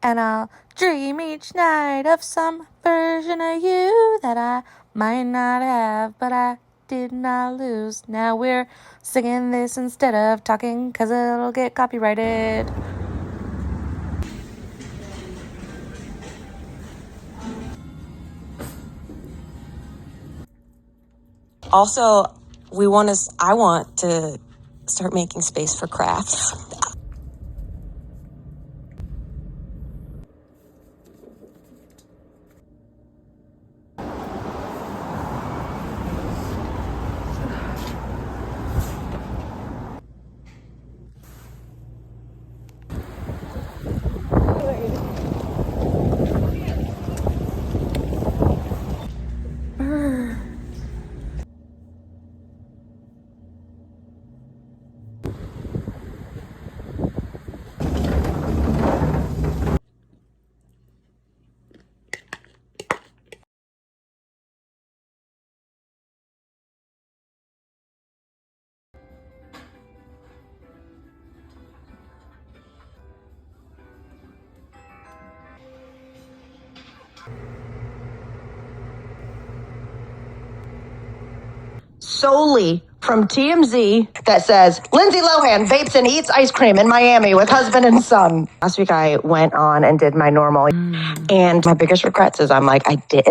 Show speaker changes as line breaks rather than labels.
And I'll dream each night of some version of you that I might not have, but I did not lose. Now we're singing this instead of talking, 'cause it'll get copyrighted.
Also, I want to start making space for crafts.
Solely from TMZ that says Lindsay Lohan vapes and eats ice cream in Miami with husband and son. Last week I went on and did my normal, and my biggest regrets is I'm like, I didn't